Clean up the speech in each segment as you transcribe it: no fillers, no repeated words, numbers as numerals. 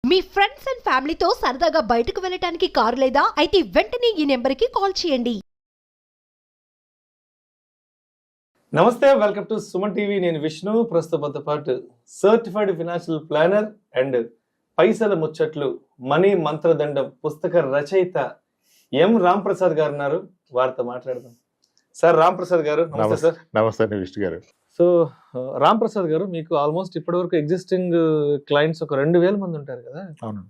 Me friends and ఫ్యామిలీతో సరదాగా బయటకు వెళ్ళటానికి కారు లేదా? అయితే వెంటనే ఈ నెంబర్కి కాల్ చేయండి. నమస్తే, వెల్కమ్ టు సుమన్ టీవీ. నేను విష్ణు. ప్రస్తుతంతో పాటు సర్టిఫైడ్ ఫైనాన్షియల్ ప్లానర్ అండ్ పైసల ముచ్చట్లు మనీ మంత్రదండం పుస్తక రచయిత ఎం రామ్ ప్రసాద్ గారు ఉన్నారు. వారితో మాట్లాడదాం. సార్ రామ్ ప్రసాద్ గారు నమస్తే. సార్ నమస్తే విష్ణు గారు. సో రామ్ ప్రసాద్ గారు, మీకు ఆల్మోస్ట్ ఇప్పటివరకు ఎగ్జిస్టింగ్ క్లయింట్స్ ఒక 2000 మంది ఉంటారు కదా? అవును.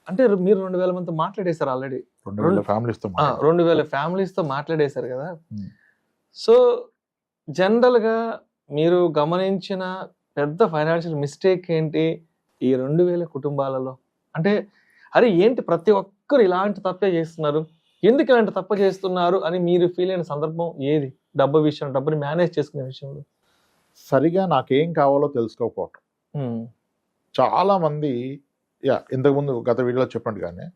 అంటే మీరు 2000 మందితో మాట్లాడేశారు ఆల్రెడీ. 2000 ఫ్యామిలీస్తో మాట్లాడేశారు కదా? సో జనరల్గా మీరు గమనించిన పెద్ద ఫైనాన్షియల్ మిస్టేక్ ఏంటి ఈ 2000 కుటుంబాలలో? అంటే అరే ఏంటి ప్రతి ఒక్కరు ఇలాంటి తప్పే చేస్తున్నారు, ఎందుకు ఇలాంటి తప్పు చేస్తున్నారు అని మీరు ఫీల్ అయిన సందర్భం ఏది? డబ్బు విషయం, డబ్బుని మేనేజ్ చేసుకునే విషయంలో సరిగా నాకేం కావాలో తెలుసుకోకపోవటం. చాలా మంది ఇంతకుముందు గత వీడియోలో చెప్పండి కానీ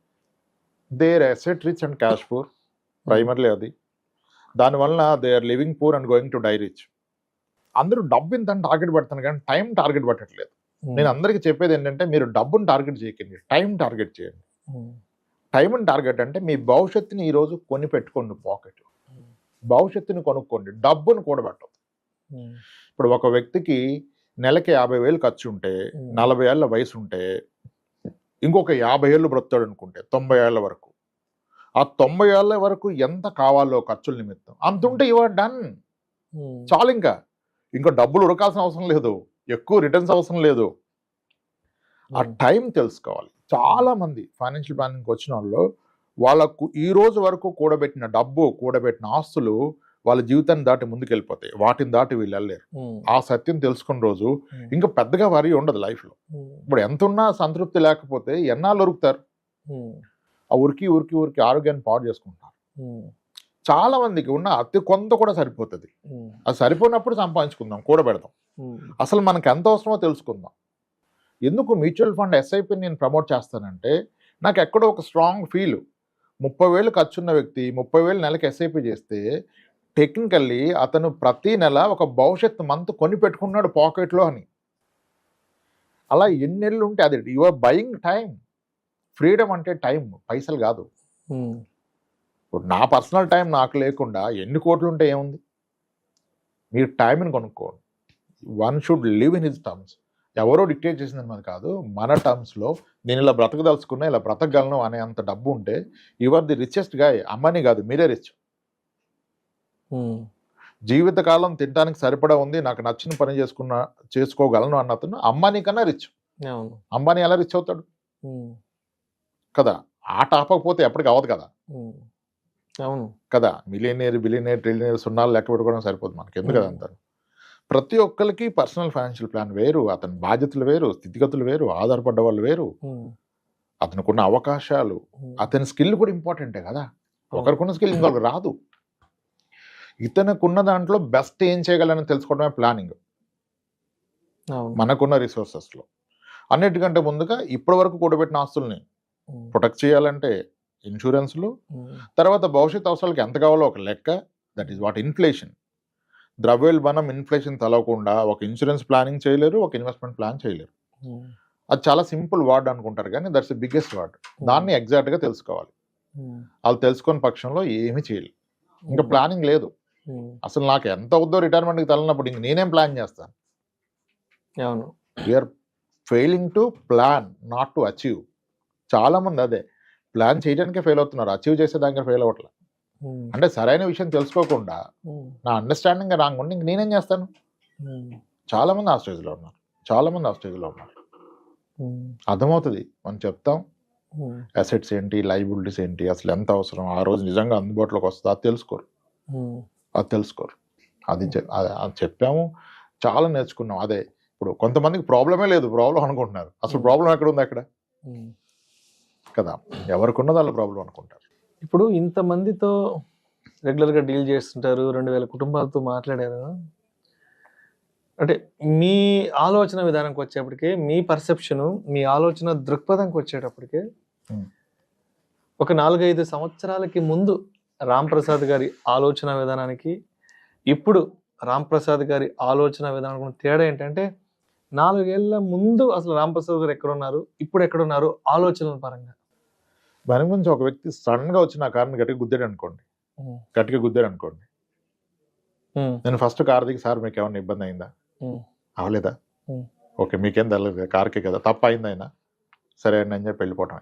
there asset rich and cash poor, primarily అది. దానివల్ల they are living poor and going to die rich. అందరూ డబ్బు ఇంత టార్గెట్ పెడతాను కానీ టైం టార్గెట్ పెట్టట్లేదు. నేను అందరికీ చెప్పేది ఏంటంటే, మీరు డబ్బును టార్గెట్ చేయకండి, టైం టార్గెట్ చేయండి. టైంని టార్గెట్ అంటే మీ భవిష్యత్తుని ఈరోజు కొని పెట్టుకోండి, పాకెట్ భవిష్యత్తుని కొనుక్కోండి, డబ్బును కూడబెట్టదు. ఇప్పుడు ఒక వ్యక్తికి నెలకి 50,000 ఖర్చు ఉంటే, 40 ఏళ్ళ వయసు ఉంటే, ఇంకొక 50 ఏళ్ళు బ్రతాడు అనుకుంటే 90 ఏళ్ళ వరకు, ఆ 90 ఏళ్ళ వరకు ఎంత కావాలో ఖర్చుల నిమిత్తం అంత ఉంటే యువర్ డన్, చాలు. ఇంకా డబ్బులు ఉరకాల్సిన అవసరం లేదు, ఎక్కువ రిటర్న్స్ అవసరం లేదు. ఆ టైం తెలుసుకోవాలి. చాలా మంది ఫైనాన్షియల్ ప్లానింగ్ వచ్చిన వాళ్ళకు ఈ రోజు వరకు కూడబెట్టిన డబ్బు, కూడబెట్టిన ఆస్తులు వాళ్ళ జీవితాన్ని దాటి ముందుకెళ్ళిపోతాయి, వాటిని దాటి వీళ్ళు వెళ్ళలేరు. ఆ సత్యం తెలుసుకున్న రోజు ఇంకా పెద్దగా వరి ఉండదు లైఫ్లో. ఇప్పుడు ఎంత ఉన్నా సంతృప్తి లేకపోతే ఎన్నాళ్ళు ఉరుకుతారు? ఆ ఉరికి ఉరికి ఉరికి ఆరోగ్యాన్ని పాడు చేసుకుంటారు. చాలా మందికి ఉన్న అతి కొంత కూడా సరిపోతుంది. అది సరిపోయినప్పుడు సంపాదించుకుందాం, కూడబెడదాం. అసలు మనకు ఎంత అవసరమో తెలుసుకుందాం. ఎందుకు మ్యూచువల్ ఫండ్ ఎస్ఐపి నేను ప్రమోట్ చేస్తానంటే, నాకు ఎక్కడో ఒక స్ట్రాంగ్ ఫీల్. 30,000 ఖర్చున్న వ్యక్తి 30,000 నెలకి ఎస్ఐపి చేస్తే టెక్నికల్లీ అతను ప్రతి నెల ఒక భవిష్యత్ మంత్ కొని పెట్టుకున్నాడు పాకెట్లో అని. అలా ఎన్నెళ్ళు ఉంటే అది యువర్ బయింగ్ టైం. ఫ్రీడమ్ అంటే టైం, పైసలు కాదు. ఇప్పుడు నా పర్సనల్ టైం నాకు లేకుండా ఎన్ని కోట్లు ఉంటే ఏముంది? మీరు టైంని కొనుక్కోండి. One should live in his terms. ఎవరో డిక్టేట్ చేసింది మనది కాదు, మన టర్మ్స్లో నేను ఇలా బ్రతకదలుచుకున్నా, ఇలా బ్రతకగలను అనే అంత డబ్బు ఉంటే యువర్ ది రిచెస్ట్ గాయ్. అమ్మని కాదు, మీరే రిచ్. జీవితకాలం తినడానికి సరిపడా ఉంది, నాకు నచ్చిన పని చేసుకోగలను అన్నతను అంబానీ కన్నా రిచ్. అంబానీ ఎలా రిచ్ అవుతాడు కదా? ఆట ఆపకపోతే ఎప్పటికి అవ్వదు కదా. అవును కదా, మిలియనేర్ బిలియనేర్ ట్రిలియనేర్ సున్నాలు లెక్క పెట్టుకోవడం సరిపోదు మనకి, ఎందుకు కదా అంటారు. ప్రతి ఒక్కరికి పర్సనల్ ఫైనాన్షియల్ ప్లాన్ వేరు, అతని బాధ్యతలు వేరు, స్థితిగతులు వేరు, ఆధారపడ్డ వాళ్ళు వేరు, అతనుకున్న అవకాశాలు, అతని స్కిల్ కూడా ఇంపార్టెంటే కదా. ఒకరికున్న స్కిల్ ఇంకొకరికి రాదు. ఇతనుకున్న దాంట్లో బెస్ట్ ఏం చేయగలని తెలుసుకోవడమే ప్లానింగ్. మనకున్న రిసోర్సెస్లో అన్నిటికంటే ముందుగా ఇప్పటి వరకు కూడబెట్టిన ఆస్తుల్ని ప్రొటెక్ట్ చేయాలంటే ఇన్సూరెన్స్లు, తర్వాత భవిష్యత్ అవసరాలకి ఎంత కావాలో ఒక లెక్క, దట్ ఈస్ వాట్ ఇన్ఫ్లేషన్. ద్రవ్యోల్బణం, ఇన్ఫ్లేషన్ తలవకుండా ఒక ఇన్సూరెన్స్ ప్లానింగ్ చేయలేరు, ఒక ఇన్వెస్ట్మెంట్ ప్లాన్ చేయలేరు. అది చాలా సింపుల్ వర్డ్ అనుకుంటారు కానీ దట్స్ ది బిగ్గెస్ట్ వర్డ్. దాన్ని ఎగ్జాక్ట్గా తెలుసుకోవాలి. వాళ్ళు తెలుసుకునే పక్షంలో ఏమీ చేయలేదు. ఇంకా ప్లానింగ్ లేదు. అసలు నాకు ఎంత అవుద్దో రిటైర్మెంట్కి తగిలినప్పుడు ఇంక నేనేం ప్లాన్ చేస్తాను? We are failing to plan, not to achieve. చాలామంది అదే ప్లాన్ చేయడానికే ఫెయిల్ అవుతున్నారు, అచీవ్ చేసేదానికి ఫెయిల్ అవ్వట్లేదు. అంటే సరైన విషయం తెలుసుకోకుండా నా అండర్స్టాండింగ్ రాకుండా ఇంక నేనేం చేస్తాను? చాలామంది ఆ స్టేజ్లో ఉన్నారు. అర్థమవుతుంది, మనం చెప్తాం అసెట్స్ ఏంటి, లైబిలిటీస్ ఏంటి, అసలు ఎంత అవసరం, ఆ రోజు నిజంగా అందుబాటులోకి వస్తుంది, అది తెలుసుకోరు. అది చెప్పాము, చాలా నేర్చుకున్నాం. అదే ఇప్పుడు కొంతమందికి ప్రాబ్లమే లేదు, ప్రాబ్లం అనుకుంటున్నారు. అసలు ప్రాబ్లం ఎక్కడ ఉంది అక్కడ కదా? ఎవరికి ఉన్నది వాళ్ళ ప్రాబ్లం అనుకుంటారు. ఇప్పుడు ఇంతమందితో రెగ్యులర్గా డీల్ చేస్తుంటారు, 2000 కుటుంబాలతో మాట్లాడారు. అంటే మీ ఆలోచన విధానానికి వచ్చేప్పటికే, మీ పర్సెప్షను, మీ ఆలోచన దృక్పథంకి వచ్చేటప్పటికే ఒక 4-5 సంవత్సరాలకి ముందు రామ్ ప్రసాద్ గారి ఆలోచన విధానానికి ఇప్పుడు రామ్ ప్రసాద్ గారి ఆలోచన విధానం తేడా ఏంటంటే, 4 ఏళ్ల ముందు అసలు రాంప్రసాద్ గారు ఎక్కడున్నారు, ఇప్పుడు ఎక్కడున్నారు ఆలోచనల పరంగా? దాని గురించి ఒక వ్యక్తి సడన్ గా వచ్చి నా కార్ని గట్టిగా గుద్దాడు అనుకోండి, నేను ఫస్ట్ కార్ దిగి సార్ మీకు ఏమన్నా ఇబ్బంది అయిందా, అవలేదా, ఓకే మీకేం తెలలేదు కార్కే కదా, తప్ప అయింది అయినా సరే అండి అని చెప్పి వెళ్ళిపోవటం.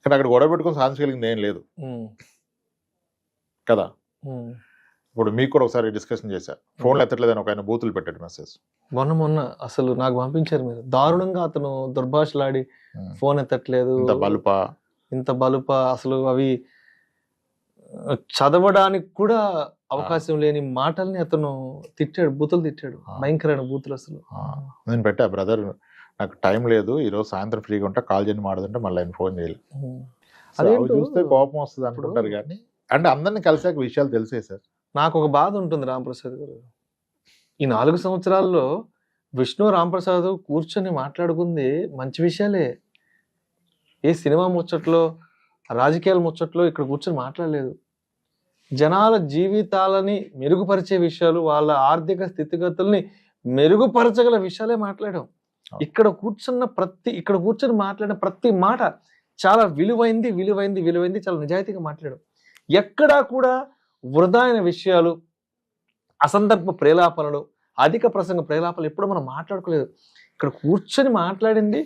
కానీ అక్కడ గొడవ పెట్టుకుని సాధించగలిగింది ఏం లేదు కదా. ఇప్పుడు మీకు కూడా ఒకసారి డిస్కషన్ చేశారు, ఫోన్లు ఎత్తట్లేదని ఒక ఆయన బూతులు పెట్టాడు మెసేజ్. మొన్న అసలు నాకు పంపించారు మీరు, దారుణంగా అతను దుర్భాషలాడి ఫోన్ ఎత్తట్లేదు, ఇంత బలుప అసలు అవి చదవడానికి కూడా అవకాశం లేని మాటల్ని అతను తిట్టాడు, బూతులు తిట్టాడు, భయంకరమైన బూతులు. అసలు నేను పెట్టా, బ్రదర్ నాకు టైం లేదు ఈరోజు సాయంత్రం ఫ్రీగా ఉంటా కాల్ చేయని మాడదంటే మళ్ళీ ఆయన ఫోన్ చేయలేదు. అదే చూస్తే కోపం వస్తుంది అనుకుంటారు కానీ అంటే అందరినీ కలిసాక విషయాలు తెలిసే సార్. నాకు ఒక బాధ ఉంటుంది రాంప్రసాద్ గారు, ఈ 4 సంవత్సరాల్లో విష్ణు రాంప్రసాద్ కూర్చొని మాట్లాడుకుంది మంచి విషయాలే. ఏ సినిమా ముచ్చట్లో రాజకీయాల ముచ్చట్లో ఇక్కడ కూర్చొని మాట్లాడలేదు. జనాల జీవితాలని మెరుగుపరిచే విషయాలు, వాళ్ళ ఆర్థిక స్థితిగతుల్ని మెరుగుపరచగల విషయాలే మాట్లాడాం. ఇక్కడ కూర్చొని మాట్లాడిన ప్రతి మాట చాలా విలువైంది, చాలా నిజాయితీగా మాట్లాడాం. ఎక్కడా కూడా వృధా అయిన విషయాలు, అసందర్భ ప్రేలాపనలు, అధిక ప్రసంగ ప్రేలాపనలు ఎప్పుడు మనం మాట్లాడుకోలేదు. ఇక్కడ కూర్చొని మాట్లాడింది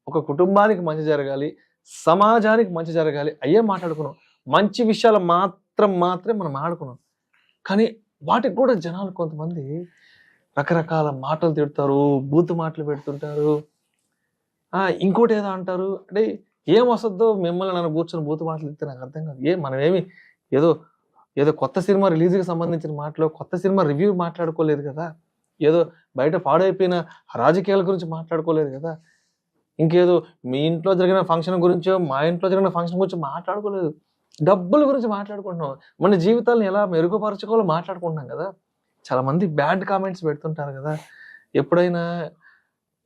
ఒక కుటుంబానికి మంచి జరగాలి, సమాజానికి మంచి జరగాలి అయ్యే మాట్లాడుకున్నాం. మంచి విషయాలు మాత్రమే మనం ఆడుకున్నాం. కానీ వాటికి కూడా జనాలు కొంతమంది రకరకాల మాటలు తిడతారు, బూతు మాటలు పెడుతుంటారు, ఇంకోటి ఏదో అంటారు. అంటే ఏం వస్తుందో మిమ్మల్ని నన్ను కూర్చొని బూతు మాటలు తిడితే నాకు అర్థం కాదు. మనమేమి ఏదో కొత్త సినిమా రిలీజ్కి సంబంధించిన మాటలు, కొత్త సినిమా రివ్యూ మాట్లాడుకోలేదు కదా, ఏదో బయట పాడైపోయిన రాజకీయాల గురించి మాట్లాడుకోలేదు కదా, ఇంకేదో మీ ఇంట్లో జరిగిన ఫంక్షన్ గురించో మా ఇంట్లో జరిగిన ఫంక్షన్ గురించి మాట్లాడుకోలేదు. డబ్బుల గురించి మాట్లాడుకుంటున్నాం, మన జీవితాలను ఎలా మెరుగుపరచుకోవాలో మాట్లాడుకుంటున్నాం కదా. చాలా మంది బ్యాడ్ కామెంట్స్ పెడుతుంటారు కదా. ఎప్పుడైనా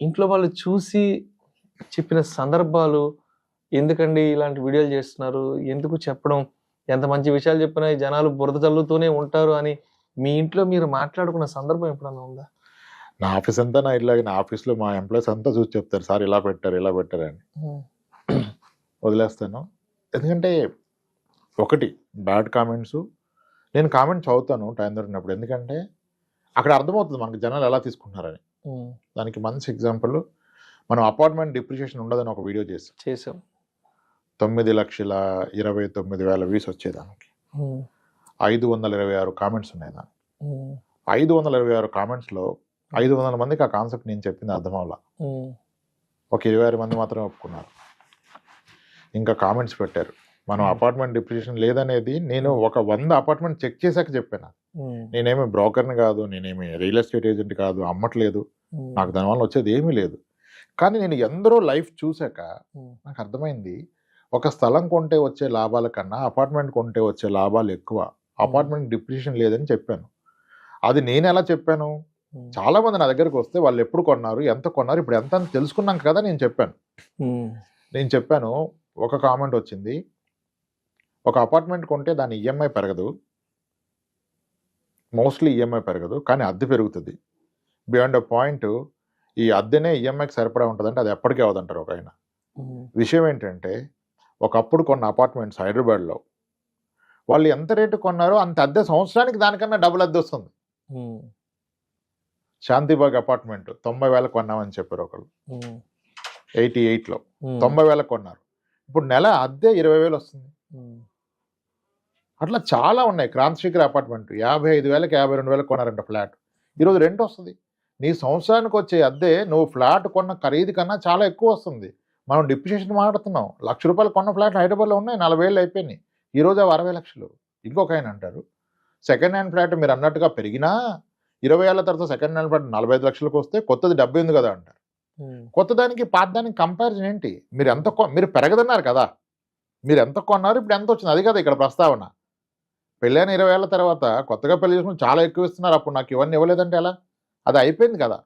ఇంట్లో వాళ్ళు చూసి చెప్పిన సందర్భాలు, ఎందుకండి ఇలాంటి వీడియోలు చేస్తున్నారు, ఎందుకు చెప్పడం, ఎంత మంచి విషయాలు చెప్పినా ఈ జనాలు బురద చల్లుతూనే ఉంటారు అని మీ ఇంట్లో మీరు మాట్లాడుకున్న సందర్భం ఎప్పుడన్నా ఉందా? నా ఆఫీస్ అంతా నా ఇలాగే, నా ఆఫీస్లో మా ఎంప్లాయీస్ అంతా చూసి చెప్తారు సార్ ఇలా పెట్టారు అని. వదిలేస్తాను. ఎందుకంటే ఒకటి బ్యాడ్ కామెంట్స్, నేను కామెంట్ చదువుతాను టైం దొరికినప్పుడు, ఎందుకంటే అక్కడ అర్థమవుతుంది మనకి జనాలు ఎలా తీసుకుంటున్నారని. దానికి మంచి ఎగ్జాంపుల్, మనం అపార్ట్మెంట్ డిప్రిషియేషన్ ఉండదని ఒక వీడియో చేసాం. 9,29,000 వ్యూస్ వచ్చేదానికి 526 కామెంట్స్ ఉన్నాయి. దానికి 526 కామెంట్స్లో 500 మందికి ఆ కాన్సెప్ట్ నేను చెప్పింది అర్థం అవ్వాల. ఒక 26 మంది మాత్రమే ఒప్పుకున్నారు. ఇంకా కామెంట్స్ పెట్టారు మనం అపార్ట్మెంట్ డిప్రిషియేషన్ లేదనేది. నేను ఒక 100 అపార్ట్మెంట్ చెక్ చేశాక చెప్పాను. నేనేమి బ్రోకర్ని కాదు, నేనేమి రియల్ ఎస్టేట్ ఏజెంట్ కాదు, అమ్మట్లేదు, నాకు దానివల్ల వచ్చేది ఏమీ లేదు. కానీ నేను ఎందరో లైఫ్ చూశాక నాకు అర్థమైంది, ఒక స్థలం కొంటే వచ్చే లాభాల కన్నా అపార్ట్మెంట్ కొంటే వచ్చే లాభాలు ఎక్కువ. అపార్ట్మెంట్ డిప్రిషియేషన్ లేదని చెప్పాను. అది నేను ఎలా చెప్పాను, చాలా మంది నా దగ్గరకు వస్తే వాళ్ళు ఎప్పుడు కొన్నారు, ఎంత కొన్నారు, ఇప్పుడు ఎంత అని తెలుసుకున్నాం కదా. నేను చెప్పాను ఒక కామెంట్ వచ్చింది, ఒక అపార్ట్మెంట్ కొంటే దాని ఈఎంఐ పెరగదు, మోస్ట్లీ ఈఎంఐ పెరగదు, కానీ అద్దె పెరుగుతుంది. బియాండ్ అ పాయింట్ ఈ అద్దెనే ఈఎంఐకి సరిపడా ఉంటుందంటే అది ఎప్పటికీ అవదంటారు ఒక ఆయన. విషయం ఏంటంటే ఒకప్పుడు కొన్న అపార్ట్మెంట్స్ హైదరాబాద్లో వాళ్ళు ఎంత రేటు కొన్నారో అంత అద్దె సంవత్సరానికి దానికన్నా డబుల్ అద్దె వస్తుంది. శాంతిబాగ్ అపార్ట్మెంట్ 90,000 కొన్నామని చెప్పారు ఒకళ్ళు, 88లో 90,000 కొన్నారు, ఇప్పుడు నెల అద్దె 20,000 వస్తుంది. అట్లా చాలా ఉన్నాయి. క్రాంతిశేఖర్ అపార్ట్మెంట్ 55,000కి 52,000 కొన్నారంట ఫ్లాట్, ఈరోజు రెంట్ వస్తుంది. నీ సంవత్సరానికి వచ్చే అద్దె నువ్వు ఫ్లాట్ కొన్న ఖరీదు కన్నా చాలా ఎక్కువ వస్తుంది. మనం డిప్రిషియేషన్ మాట్లాడుతున్నాం. ₹1,00,000 కొన్న ఫ్లాట్ హైదరాబాద్లో ఉన్నాయి, 40,000 అయిపోయినాయి, ఈరోజు 60 లక్షలు. ఇంకొక ఆయన అంటారు సెకండ్ హ్యాండ్ ఫ్లాట్ మీరు అన్నట్టుగా పెరిగినా 20 ఏళ్ళ తర్వాత సెకండ్ హ్యాండ్ ఫ్లాట్ 45 లక్షలకు వస్తే కొత్తది 70 ఉంది కదా అంటారు. కొత్త దానికి పాత దానికి కంపారిజన్ ఏంటి? మీరు పెరగదన్నారు కదా, మీరు ఎంత కొన్నారు, ఇప్పుడు ఎంత వచ్చింది, అది కదా ఇక్కడ ప్రస్తావన. పెళ్ళైన 20 ఏళ్ళ తర్వాత కొత్తగా పెళ్లి చేసుకుని చాలా ఎక్కువ ఇస్తున్నారు, అప్పుడు నాకు ఇవన్నీ ఇవ్వలేదంటే ఎలా? అది అయిపోయింది కదా.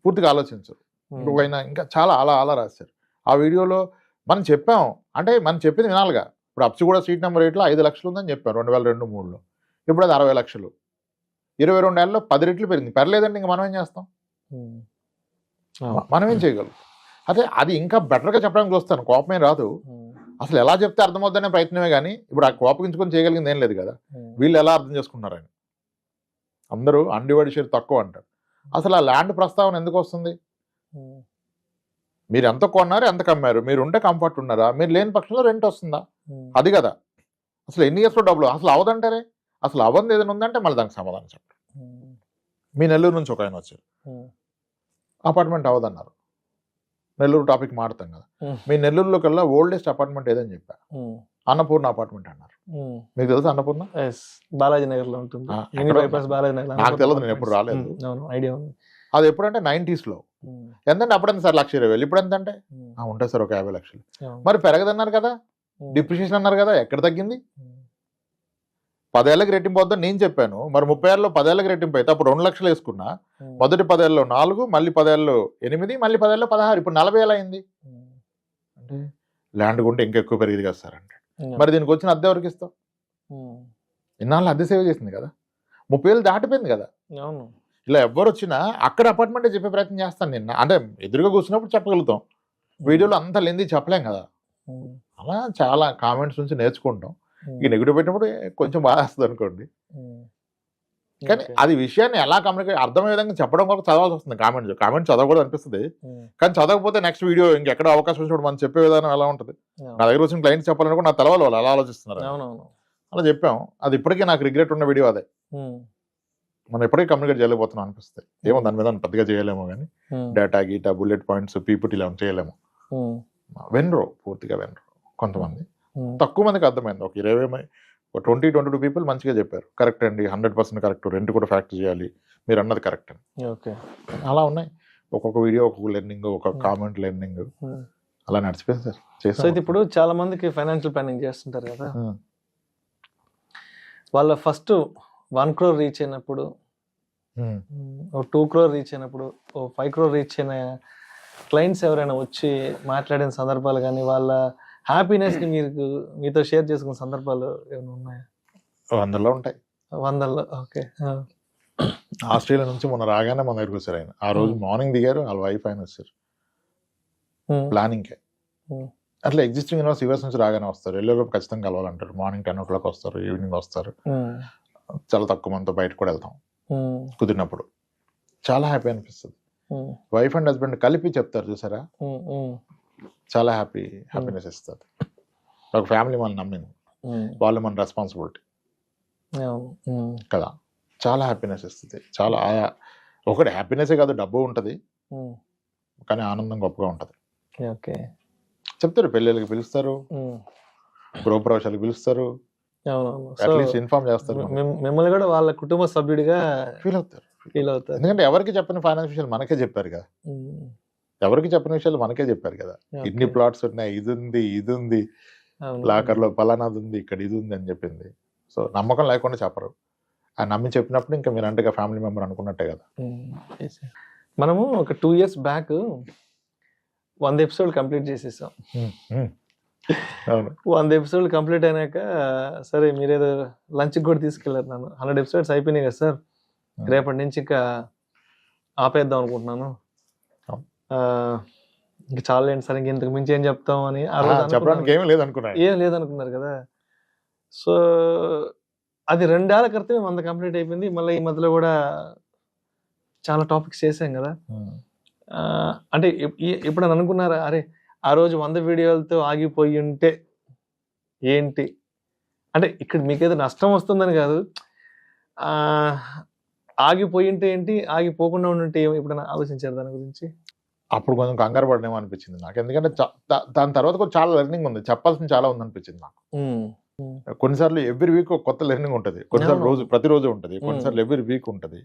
పూర్తిగా ఆలోచించు. ఇంకొకైనా ఇంకా చాలా అలా రాశారు. ఆ వీడియోలో మనం చెప్పాం, అంటే మనం చెప్పింది వినాలిగా. ఇప్పుడు అప్సిగూడ స్ట్రీట్ నెంబర్ 8లో 5 లక్షలు ఉందని చెప్పాం 2002-03లో, ఇప్పుడు అది 60 లక్షలు. 22 ఏళ్ళలో 10 రెట్లు పెరిగింది. పెరలేదండి, ఇంక మనం ఏం చేస్తాం? మనం ఏం చేయగలం? అదే అది ఇంకా బెటర్గా చెప్పడానికి చూస్తాను, కోపమే రాదు. అసలు ఎలా చెప్తే అర్థమవుద్దనే ప్రయత్నమే కానీ ఇప్పుడు ఆ కోపగించుకొని చేయగలిగింది ఏం లేదు కదా. వీళ్ళు ఎలా అర్థం చేసుకుంటున్నారని అందరూ అన్డివైడెడ్ షేర్ తక్కువ అంటారు. అసలు ఆ ల్యాండ్ ప్రస్తావన ఎందుకు వస్తుంది? మీరు ఎంత కొన్నారు, ఎంత కమ్మారు, మీరు ఉంటే కంఫర్ట్ ఉన్నారా, మీరు లేని పక్షంలో రెంట్ వస్తుందా, అది కదా. అసలు ఎన్ని ఇయర్స్లో డబ్బులు అసలు అవదంటారే. అసలు అవ్వంది ఏదైనా ఉందంటే మళ్ళీ దానికి సమాధానం చెప్పండి. మీ నెల్లూరు నుంచి ఒక ఆయన వచ్చారు, అపార్ట్మెంట్ అవ్వదన్నారు. నెల్లూరు టాపిక్ మారుతాం కదా. మీ నెల్లూరులో కల్లా ఓల్డెస్ట్ అపార్ట్మెంట్ ఏదని చెప్పా, అన్నపూర్ణ అపార్ట్మెంట్ అన్నారు. మీకు తెలుసా అన్నపూర్ణ? బాలాజీ నగర్ లో ఉంటుంది. నాకు తెలియదు, నేను ఎప్పుడు రాలేదు. అది ఎప్పుడంటే 90s లో. ఎంతంటే అప్పుడెంత సార్ 1,20,000, ఇప్పుడు ఎంత అంటే ఉంటాయి సార్ ఒక 50 లక్షలు. మరి పెరగదన్నారు కదా, డిప్రిషియేషన్ అన్నారు కదా, ఎక్కడ తగ్గింది? 10 ఏళ్ళకి రెట్టింపు వద్దని నేను చెప్పాను. మరి 30 ఏళ్ళలో 10 ఏళ్ళకి రెట్టింపు అయితే అప్పుడు 2 లక్షలు వేసుకున్నా. మొదటి 10 ఏళ్ళలో 4, మళ్ళీ 10 ఏళ్ళలో 8, మళ్ళీ 10 ఏళ్ళలో 16, ఇప్పుడు 40,000 అయింది. అంటే ల్యాండ్ కొంటే ఇంకా ఎక్కువ పెరిగింది కదా సార్ అంటే. మరి దీనికి వచ్చిన అద్దె ఎవరికి ఇస్తాం? ఇన్నాళ్ళు అద్దె సేవ్ చేసింది కదా, 30 ఏళ్ళు దాటిపోయింది కదా. ఇలా ఎవరు వచ్చినా అక్కడ అపార్ట్మెంటే చెప్పే ప్రయత్నం చేస్తాను. నిన్న అంటే ఎదురుగా కూర్చున్నప్పుడు చెప్పగలుగుతాం, వీడియోలో అంత లెంది చెప్పలేం కదా. అలా చాలా కామెంట్స్ నుంచి నేర్చుకుంటాం. ఈ నెగిటివ్ పెట్టినప్పుడు కొంచెం బాధ వస్తుంది అనుకోండి, కానీ అది విషయాన్ని ఎలా కమ్యూనికేట్ అర్థమయ్యే విధంగా చెప్పడం వరకు చదవాల్సి వస్తుంది. కామెంట్ చదవకూడదు అనిపిస్తుంది, కానీ చదవకపోతే నెక్స్ట్ వీడియో ఇంకెక్కడ అవకాశం వచ్చినప్పుడు మనం చెప్పే విధానం ఎలా ఉంటుంది. నా దగ్గర వచ్చిన క్లయింట్స్ చెప్పాలనుకో నా తెలవాలి వాళ్ళు అలా ఆలోచిస్తున్నారు. అలా చెప్పాం. అది ఇప్పటికీ నాకు రిగ్రెట్ ఉన్న వీడియో అదే. మనం ఎప్పటికీ కమ్యూనికేట్ చేయలేకపోతున్నాం అనిపిస్తుంది. ఏమో దాని మీద పెద్దగా చేయలేమో కానీ డేటా గీటా బుల్లెట్ పాయింట్స్ పీపీటీ ఇలా చేయలేము. వెనరు పూర్తిగా వెనరు. కొంతమంది తక్కువ మందికి అర్థమైంది. ఒక 20-22 పీపుల్ మంచిగా చెప్పారు, కరెక్ట్ అండి, 100% కరెక్ట్, రెంట్ కూడా ఫ్యాక్టర్ చేయాలి, మీరు అన్నది కరెక్ట్ అని. అలా ఉన్నాయి. ఒక్కొక్క వీడియో ఒక్కొక్క లెర్నింగ్, ఒక్కొక్క కామెంట్ లెర్నింగ్, అలా నడిచిపోయింది సార్. చేస్తాం. ఇప్పుడు చాలా మందికి ఫైనాన్షియల్ ప్లానింగ్ చేస్తుంటారు కదా, వాళ్ళ ఫస్ట్ 1 crore రీచ్ అయినప్పుడు, 2 crore రీచ్ అయినప్పుడు, 5 crore రీచ్ అయిన క్లయింట్స్ ఎవరైనా వచ్చి మాట్లాడిన సందర్భాలు కానీ వాళ్ళ హ్యాపీనెస్ ని మీతో షేర్ చేసుకున్న సందర్భాలు ఏమైనా ఉన్నాయా? 100లో ఉంటాయి. 100లో. ఓకే. ఆస్ట్రేలియా నుంచి మొన్న రాగానే మన దగ్గరికి వచ్చారు ఆయన. ఆ రోజు మార్నింగ్ దిగారు, వాళ్ళ వైఫ్ ఆయన వచ్చారు ప్లానింగ్కే. అట్లా ఎగ్జిస్టింగ్ యూనివర్స్ యూఎస్ నుంచి రాగానే వస్తారు, ఎల్లోపు ఖచ్చితంగా కలవాలంటారు. మార్నింగ్ 10 o'clock వస్తారు, ఈవినింగ్ వస్తారు. చాలా తక్కువ మందితో బయట కూడా వెళ్తాం కుదిరినప్పుడు. చాలా హ్యాపీ అనిపిస్తుంది. వైఫ్ అండ్ హస్బెండ్ కలిపి చెప్తారు చూసారా, చాలా హ్యాపీనెస్ ఇస్తుంది. ఒక ఫ్యామిలీ మనం నమ్మింది, వాళ్ళు మన రెస్పాన్సిబిలిటీ కదా, చాలా హ్యాపీనెస్ ఇస్తుంది. చాలా ఒకటి హ్యాపీనెసే కాదు, డబ్బు ఉంటుంది కానీ ఆనందం గొప్పగా ఉంటుంది. చెప్తారు, పెళ్ళిళ్ళకి పిలుస్తారు, గృహప్రవేశాలకు పిలుస్తారు, అట్లీస్ట్ ఇన్ఫార్మ్ చేస్తారు, మిమ్మల్ని కూడా వాళ్ళ కుటుంబ సభ్యుడిగా ఫీల్ అవుతారు. ఎందుకంటే ఎవరికి చెప్పిన ఫైనాన్స్ విషయాలు మనకే చెప్పారు కదా, ఎవరికి చెప్పిన విషయాలు మనకే చెప్పారు కదా. ఇన్ని ప్లాట్స్ ఉన్నాయి, ఇది ఉంది లాకర్ లో పలానాది ఉంది, ఇక్కడ ఇది ఉంది అని చెప్పింది. సో నమ్మకం లేకుండా చెప్పరు. ఆ నమ్మి చెప్పినప్పుడు ఇంకా మీరు అంటే ఫ్యామిలీ మెంబర్ అనుకున్నట్టే కదా. మనము ఒక 2 years బ్యాక్ 100 episode కంప్లీట్ చేసేసాం. 100 episode కంప్లీట్ అయినాక సరే మీరేదో లంచ్కి కూడా తీసుకెళ్ళారు నన్ను. 100 episodes అయిపోయినాయి కదా సార్, రేపటి నుంచి ఇంకా ఆపేద్దాం అనుకుంటున్నాను, ఇంకా చాలా ఏంటి సార్, ఇంతకు మించి ఏం చెప్తాం అని చెప్పడానికి ఏం లేదనుకున్నారు కదా. సో అది 2 ఏళ్ల క్రితమే 100 కంప్లీట్ అయిపోయింది. మళ్ళీ ఈ మధ్యలో కూడా చాలా టాపిక్స్ చేసాం కదా. అంటే ఇప్పుడు అనుకున్నారా, అరే ఆ రోజు 100 వీడియోలతో ఆగిపోయి ఉంటే ఏంటి అంటే, ఇక్కడ మీకేదో నష్టం వస్తుందని కాదు, ఆగిపోయి ఉంటే ఏంటి, ఆగిపోకుండా ఉంటే ఎప్పుడైనా ఆలోచించారు దాని గురించి? అప్పుడు కొంచెం కంగారు పడనేమో అనిపించింది నాకు, ఎందుకంటే దాని తర్వాత కూడా చాలా లెర్నింగ్ ఉంది, చెప్పాల్సింది చాలా ఉంది అనిపించింది నాకు. కొన్నిసార్లు ఎవ్రీ వీక్ ఒక కొత్త లెర్నింగ్ ఉంటుంది, కొన్నిసార్లు ప్రతిరోజు ఉంటుంది, కొన్నిసార్లు ఎవ్రీ వీక్ ఉంటుంది.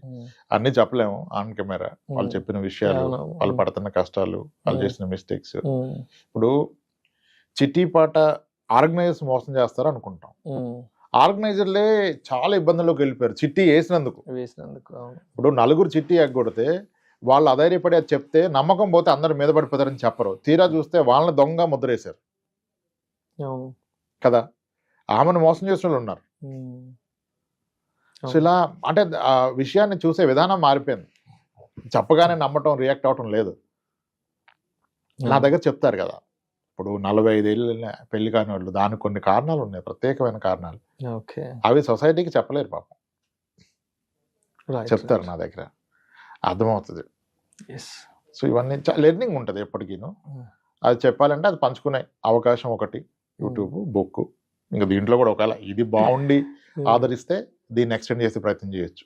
అన్ని చెప్పలేము ఆన్ కెమెరా. వాళ్ళు చెప్పిన విషయాలు, వాళ్ళు పడుతున్న కష్టాలు, వాళ్ళు చేసిన మిస్టేక్స్. ఇప్పుడు చిట్టి పాట ఆర్గనైజర్స్ మోసం చేస్తారు అనుకుంటాం, ఆర్గనైజర్లే చాలా ఇబ్బందుల్లోకి వెళ్ళిపోయారు చిట్టి వేసినందుకు. ఇప్పుడు 4 చిట్టి ఎగ్గొడితే వాళ్ళు అధైర్యపడి అది చెప్తే నమ్మకం పోతే అందరు మీద పడిపోతారని చెప్పరు, తీరా చూస్తే వాళ్ళని దొంగ ముద్రేశారు కదా. ఆమెను మోసం చేసిన వాళ్ళు ఉన్నారు. సో ఇలా అంటే ఆ విషయాన్ని చూసే విధానం మారిపోయింది. చెప్పగానే నమ్మటం, రియాక్ట్ అవటం లేదు. నా దగ్గర చెప్తారు కదా, ఇప్పుడు 45 ఏళ్ళు పెళ్లి కాని వాళ్ళు, దానికి కొన్ని కారణాలు ఉన్నాయి, ప్రత్యేకమైన కారణాలు. ఓకే, అవి సొసైటీకి చెప్పలేరు పాపం, చెప్తారు నా దగ్గర, అర్థమవుతుంది. సో ఇవన్నీ లెర్నింగ్ ఉంటుంది ఎప్పటికీను. అది చెప్పాలంటే అది పంచుకునే అవకాశం ఒకటి, యూట్యూబ్, బుక్. ఇంకా దీంట్లో కూడా ఒకవేళ ఇది బాగుండి ఆదరిస్తే దీన్ని ఎక్స్టెండ్ చేసే ప్రయత్నం చేయొచ్చు,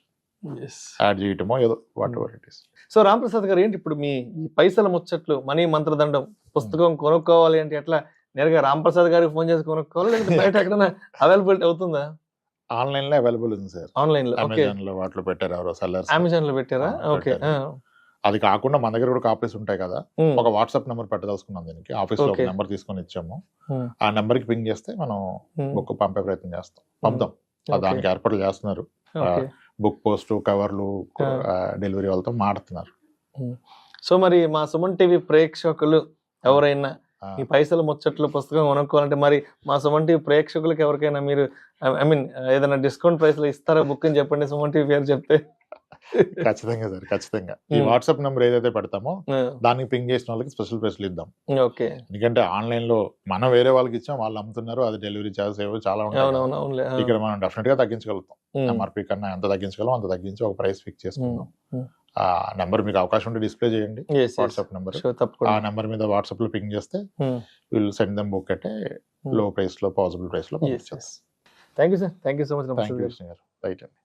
యాడ్ చేయటమో ఏదో what ever it is. So Ramprasad గారు, ఏంటి ఇప్పుడు మీ ఈ పైసల ముచ్చట్లు, మనీ మంత్రదండం పుస్తకం కొనుక్కోవాలి అంటే ఎట్లా, నేరుగా రాంప్రసాద్ గారికి ఫోన్ చేసి కొనుక్కోవాలి, లేకపోతే బయట ఎక్కడైనా అవైలబిలిటీ అవుతుందా? ఆన్లైన్ లో అవైలబుల్ ఉంది సార్, ఆన్లైన్ లో. అమెజాన్ లో వాటిలో పెట్టారు ఎవరో సెల్లర్స్, అమెజాన్ లో పెట్టారా? ఓకే. అది కాకుండా మన దగ్గర కూడా కాపీస్ ఉంటాయి కదా, ఒక వాట్సాప్ నెంబర్ పెట్టదలుచుకున్నాం దీనికి. ఆఫీస్ లో ఒక నెంబర్ తీసుకొని ఇచ్చాము, ఆ నెంబర్ కి పింగ్ చేస్తే మనం బుక్ పంపే ప్రయత్నం చేస్తాం, పంపుతాం. దానికి ఏర్పాట్లు చేస్తున్నారు, బుక్ పోస్ట్, కవర్లు, డెలివరీ వాళ్ళతో మాడుతున్నారు. సో మరి మా సుమన్ టీవీ ప్రేక్షకులు ఎవరైనా ఈ పైసల ముచ్చట్లు పుస్తకం కొనుక్కోవాలంటే మరి మా సుమన్ టీవీ ప్రేక్షకులకి ఎవరికైనా మీరు ఐ మీన్ ఏదైనా డిస్కౌంట్ ప్రైస్ లో ఇస్తారా బుక్ అని చెప్పండి, సుమన్ టీవీ పేరు చెప్తే. ఖచ్చితంగా సార్, ఖచ్చితంగా. ఈ వాట్సాప్ నెంబర్ ఏదైతే పెడతామో దానికి పింగ్ చేసిన వాళ్ళకి స్పెషల్ ప్రైస్లు ఇద్దాం. ఓకే, ఎందుకంటే ఆన్లైన్ లో మనం వేరే వాళ్ళకి ఇచ్చాం, వాళ్ళు అమ్ముతున్నారు, అది డెలివరీ చార్జెస్ ఏవో చాలా ఉంటాయి. ఇక్కడ మనం డెఫినెట్ గా తగ్గించగలుగుతాం, ఎంఆర్పీ కన్నా ఎంత తగ్గించగలం అంత తగ్గించి ఒక ప్రైస్ ఫిక్స్ చేసుకుందాం. ఆ నెంబర్ మీకు అవకాశం ఉంటే డిస్ప్లే చేయండి, వాట్సాప్ నెంబర్. ఆ నెంబర్ మీద వాట్సాప్ లో పింగ్ చేస్తే విల్ సెండ్ దెమ్ బుక్ అంటే లో ప్రైస్ లో, పాసిబుల్ ప్రైస్ లో. Thank you sir, thank you so much. Thank you right అండి.